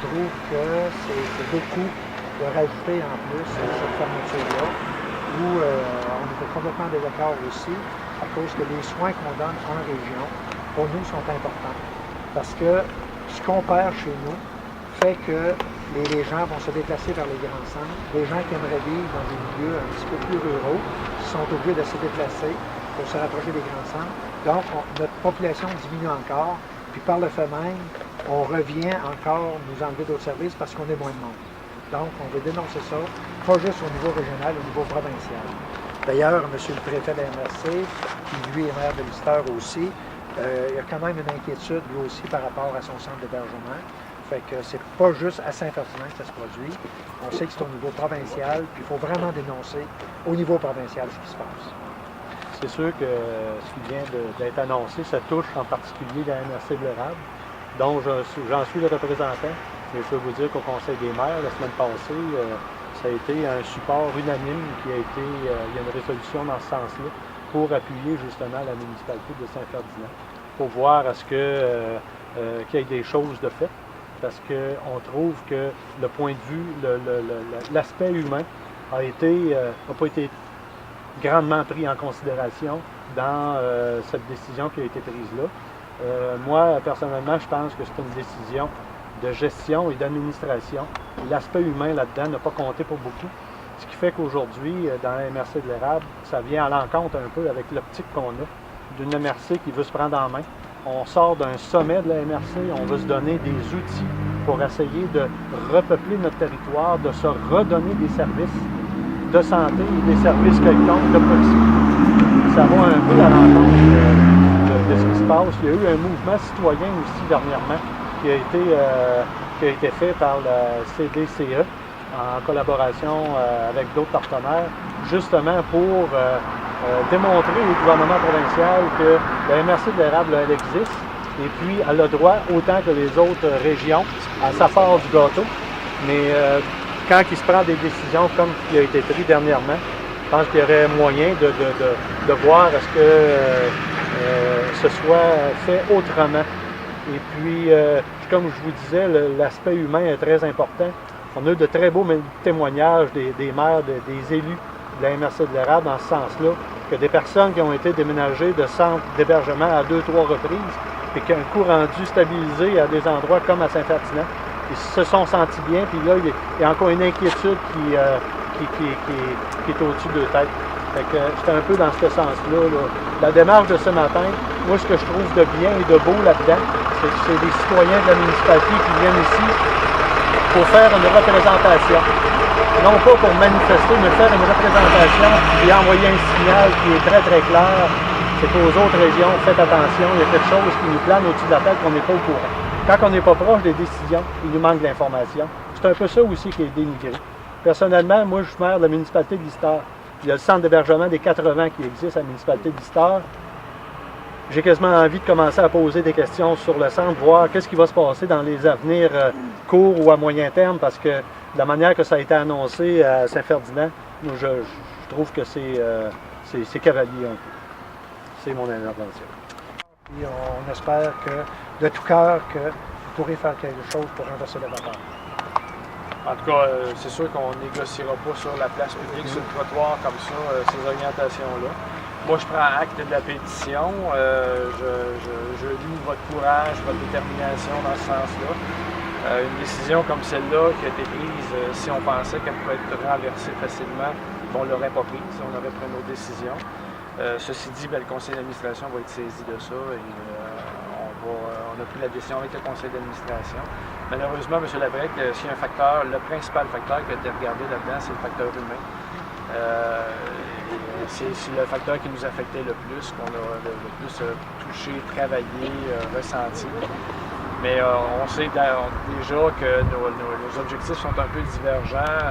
trouve que c'est beaucoup de rajouter en plus cette fermeture-là, où on était complètement en désaccord aussi, à cause que les soins qu'on donne en région, pour nous, sont importants. Parce que ce qu'on perd chez nous fait que les gens vont se déplacer vers les grands centres. Les gens qui aimeraient vivre dans des milieux un petit peu plus ruraux sont obligés de se déplacer pour se rapprocher des grands centres. Donc, notre population diminue encore. Puis par le fait même, on revient encore nous enlever d'autres services parce qu'on est moins de monde. Donc, on veut dénoncer ça, pas juste au niveau régional, au niveau provincial. D'ailleurs, M. le préfet de la MRC, qui lui est maire de Lister aussi, il y a quand même une inquiétude lui aussi par rapport à son centre d'hébergement. Fait que c'est pas juste à Saint-Ferdinand que ça se produit. On sait que c'est au niveau provincial, puis il faut vraiment dénoncer au niveau provincial ce qui se passe. C'est sûr que ce qui vient d'être annoncé, ça touche en particulier la MRC de l'Érable, dont j'en suis le représentant. Mais je peux vous dire qu'au Conseil des maires, la semaine passée, ça a été un support unanime qui a été, il y a une résolution dans ce sens-là, pour appuyer justement la municipalité de Saint-Ferdinand, pour voir à ce qu'il y ait des choses de fait. Parce qu'on trouve que le point de vue, l'aspect humain n'a pas été grandement pris en considération dans cette décision qui a été prise là. Moi, personnellement, je pense que c'est une décision de gestion et d'administration. L'aspect humain là-dedans n'a pas compté pour beaucoup. Ce qui fait qu'aujourd'hui, dans la MRC de l'Érable, ça vient à l'encontre un peu avec l'optique qu'on a d'une MRC qui veut se prendre en main. On sort d'un sommet de la MRC, on veut se donner des outils pour essayer de repeupler notre territoire, de se redonner des services de santé et des services quelconques de proximité. Ça va un peu à l'encontre de ce qui se passe. Il y a eu un mouvement citoyen aussi dernièrement qui a été fait par la CDCE en collaboration avec d'autres partenaires, justement pour démontrer au gouvernement provincial que la MRC de l'Érable, elle existe, et puis elle a droit, autant que les autres régions, à sa part du gâteau. Mais quand il se prend des décisions comme ce qui a été pris dernièrement, je pense qu'il y aurait moyen de voir à ce que ce soit fait autrement. Et puis, comme je vous disais, l'aspect humain est très important. On a eu de très beaux témoignages des maires, des élus de la MRC de l'Érable dans ce sens-là, que des personnes qui ont été déménagées de centres d'hébergement à 2-3 reprises et qui ont un coût rendu stabilisé à des endroits comme à Saint-Ferdinand, ils se sont sentis bien, puis là, il y a encore une inquiétude qui est au-dessus de tête. Fait que c'est un peu dans ce sens-là. La démarche de ce matin, moi, ce que je trouve de bien et de beau là-dedans, c'est que c'est des citoyens de la municipalité qui viennent ici pour faire une représentation. Non pas pour manifester, mais faire une représentation et envoyer un signal qui est très très clair. C'est qu'aux autres régions, faites attention, il y a quelque chose qui nous plane au-dessus de la tête qu'on n'est pas au courant. Quand on n'est pas proche des décisions, il nous manque de l'information. C'est un peu ça aussi qui est dénigré. Personnellement, moi, je suis maire de la municipalité de Lister. Il y a le centre d'hébergement des 80 qui existe à la municipalité de Lister. J'ai quasiment envie de commencer à poser des questions sur le centre, voir qu'est-ce qui va se passer dans les avenirs courts ou à moyen terme, parce que de la manière que ça a été annoncé à Saint-Ferdinand, je trouve que c'est cavalier un peu. C'est mon intervention. Et on espère que, de tout cœur, que vous pourrez faire quelque chose pour renverser le vapeur. En tout cas, c'est sûr qu'on ne négociera pas sur la place publique, sur le trottoir comme ça, ces orientations-là. Moi, je prends acte de la pétition. Je loue votre courage, votre détermination dans ce sens-là. Une décision comme celle-là qui a été prise, si on pensait qu'elle pouvait être renversée facilement, on ne l'aurait pas prise, on aurait pris nos décisions. Ceci dit, le conseil d'administration va être saisi de ça et on a pris la décision avec le conseil d'administration. Malheureusement, M. Labrec, s'il y a un facteur, le principal facteur qui a été regardé là-dedans, c'est le facteur humain. C'est le facteur qui nous affectait le plus, qu'on a le plus touché, travaillé, ressenti. Mais on sait déjà que nos objectifs sont un peu divergents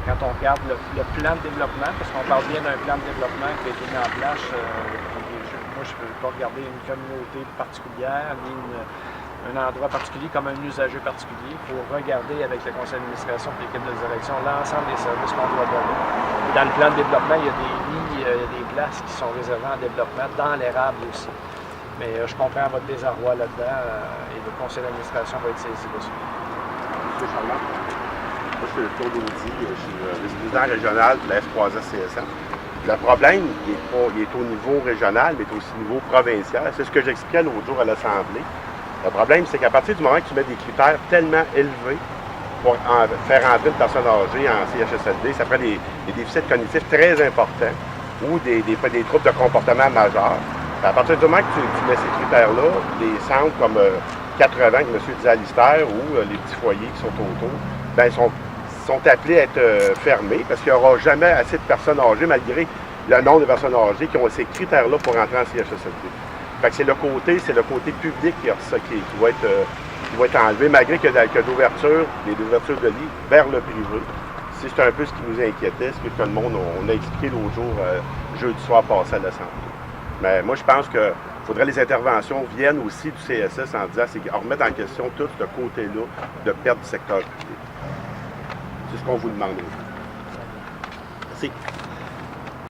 quand on regarde le plan de développement, parce qu'on parle bien d'un plan de développement qui a été mis en place. Moi, je ne peux pas regarder une communauté particulière, ni un endroit particulier comme un usager particulier. Il faut regarder avec le conseil d'administration et l'équipe de direction l'ensemble des services qu'on doit donner. Et dans le plan de développement, il y a des lits, il y a des places qui sont réservées en développement, dans l'érable aussi. Mais je comprends votre désarroi là-dedans et le conseil d'administration va être saisi dessus. Charland. Moi, je suis Claude Audy, je suis vice-président régional de la F3S-CSM. Le problème, il est au niveau régional, mais il est aussi au niveau provincial. C'est ce que j'expliquais l'autre jour à l'Assemblée. Le problème, c'est qu'à partir du moment que tu mets des critères tellement élevés pour faire entrer une personne âgée en CHSLD, ça prend des déficits cognitifs très importants ou des troubles de comportement majeurs. À partir du moment que tu mets ces critères-là, des centres comme 80 que M. disait à Lister ou les petits foyers qui sont autour, bien, sont appelés à être fermés parce qu'il n'y aura jamais assez de personnes âgées, malgré le nombre de personnes âgées qui ont ces critères-là pour entrer en CHSLD. Fait que c'est le côté public qui va être enlevé, malgré qu'il y a des ouvertures de lits vers le privé. C'est un peu ce qui nous inquiétait, ce que tout le monde, on a expliqué l'autre jour, jeudi soir passé à l'Assemblée. Mais moi, je pense qu'il faudrait que les interventions viennent aussi du CSS en disant, c'est remettre en question tout ce côté-là de perte du secteur public. C'est ce qu'on vous demande. Merci.